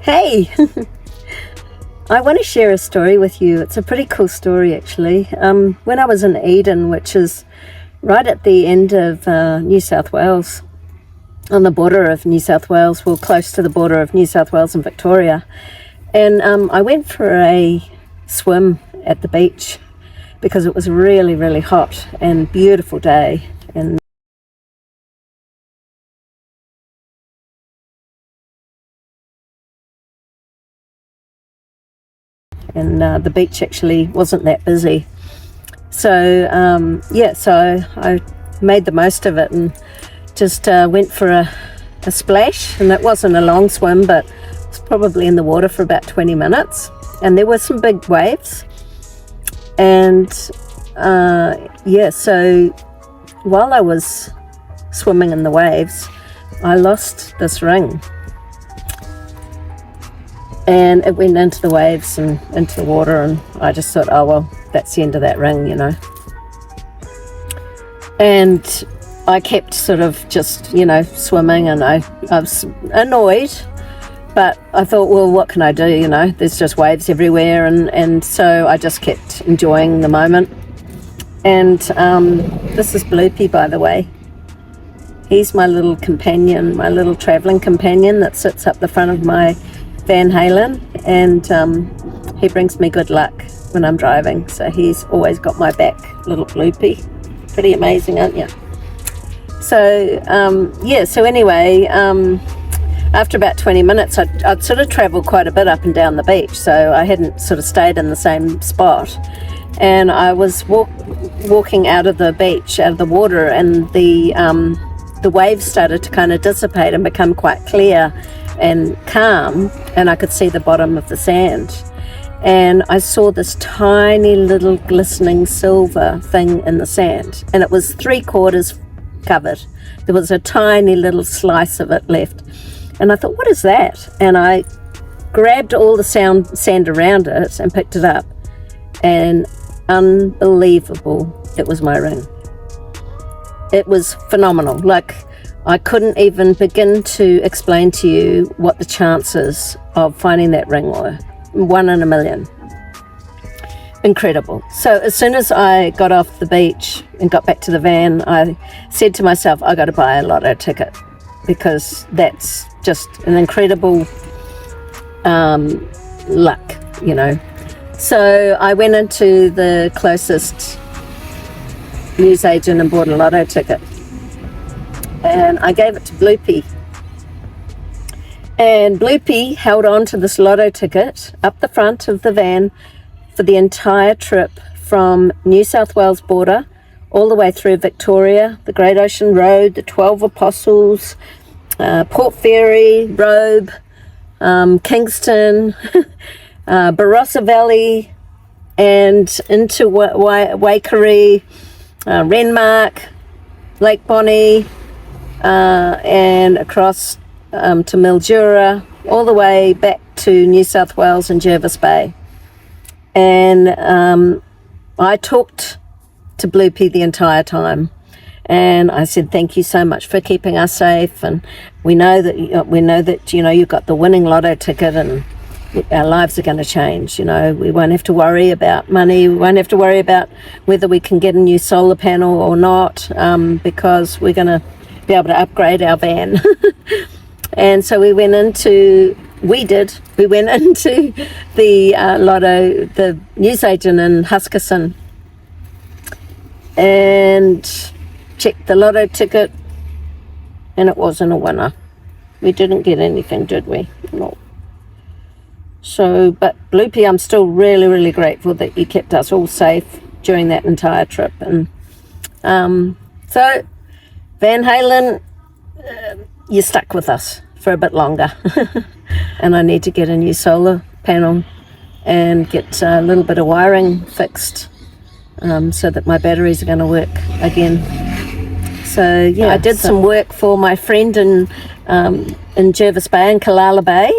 Hey, I want to share a story with you. It's a pretty cool story, actually. When I was in Eden, which is right at the end of New South Wales, on the border of New South Wales, well, close to the border of New South Wales and Victoria, and I went for a swim at the beach because it was a really, really hot and beautiful day. And the beach actually wasn't that busy. So so I made the most of it and just went for a splash, and it wasn't a long swim, but I was probably in the water for about 20 minutes, and there were some big waves. And so while I was swimming in the waves, I lost this ring. And it went into the waves and into the water, and I just thought, oh well, that's the end of that ring, you know. And I kept sort of just, swimming, and I was annoyed, but I thought, well, what can I do, there's just waves everywhere, and so I just kept enjoying the moment. And this is Bloopy, by the way. He's my little companion, my little travelling companion that sits up the front of my Van Halen, and he brings me good luck when I'm driving, so he's always got my back, little Bloopy. Pretty amazing, aren't you? So so anyway, after about 20 minutes I'd sort of travelled quite a bit up and down the beach, so I hadn't sort of stayed in the same spot, and I was walking out of the beach, out of the water, and the waves started to kind of dissipate and become quite clear and calm, and I could see the bottom of the sand, and I saw this tiny little glistening silver thing in the sand, and it was 3/4 covered. There was a tiny little slice of it left, and I thought, what is that? And I grabbed all the sand around it and picked it up, and unbelievable, it was my ring. It was phenomenal. Like, I couldn't even begin to explain to you what the chances of finding that ring were. 1 in a million. Incredible. So as soon as I got off the beach and got back to the van, I said to myself, I got to buy a lotto ticket, because that's just an incredible luck, So I went into the closest newsagent and bought a lotto ticket. And I gave it to Bloopy. And Bloopy held on to this lotto ticket up the front of the van for the entire trip from New South Wales border all the way through Victoria, the Great Ocean Road, the 12 Apostles, Port Fairy, Robe, Kingston, Barossa Valley, and into Waikerie, Renmark, Lake Bonny, and across to Mildura, all the way back to New South Wales and Jervis Bay. And I talked to Bloopy the entire time, and I said, thank you so much for keeping us safe, and we know that you've got the winning lotto ticket, and our lives are going to change. We won't have to worry about money, we won't have to worry about whether we can get a new solar panel or not, because we're going to be able to upgrade our van. And so we went into the lotto, the newsagent in Huskisson, and checked the lotto ticket, and it wasn't a winner. We didn't get anything, did we? No. So, but Bloopy, I'm still really, really grateful that you kept us all safe during that entire trip. And so Van Halen, you stuck with us for a bit longer. And I need to get a new solar panel and get a little bit of wiring fixed, so that my batteries are going to work again. So I did some work for my friend in Jervis Bay and Kalala Bay,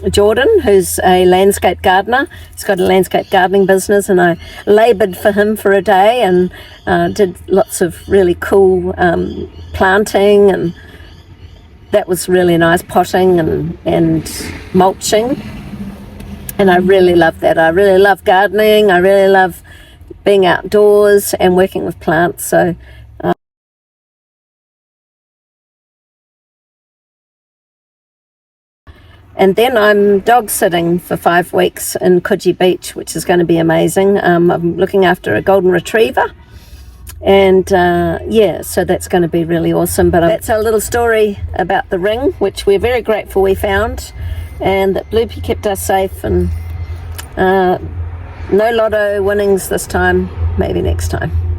Jordan, who's a landscape gardener. He's got a landscape gardening business, and I laboured for him for a day and did lots of really cool planting and that was really nice, potting and mulching. And I really love that. I really love gardening. I really love being outdoors and working with plants. So and then I'm dog sitting for 5 weeks in Coogee Beach, which is going to be amazing. I'm looking after a golden retriever, and yeah, so that's going to be really awesome. But that's a little story about the ring, which we're very grateful we found, and that Bloopy kept us safe. And no lotto winnings this time, maybe next time.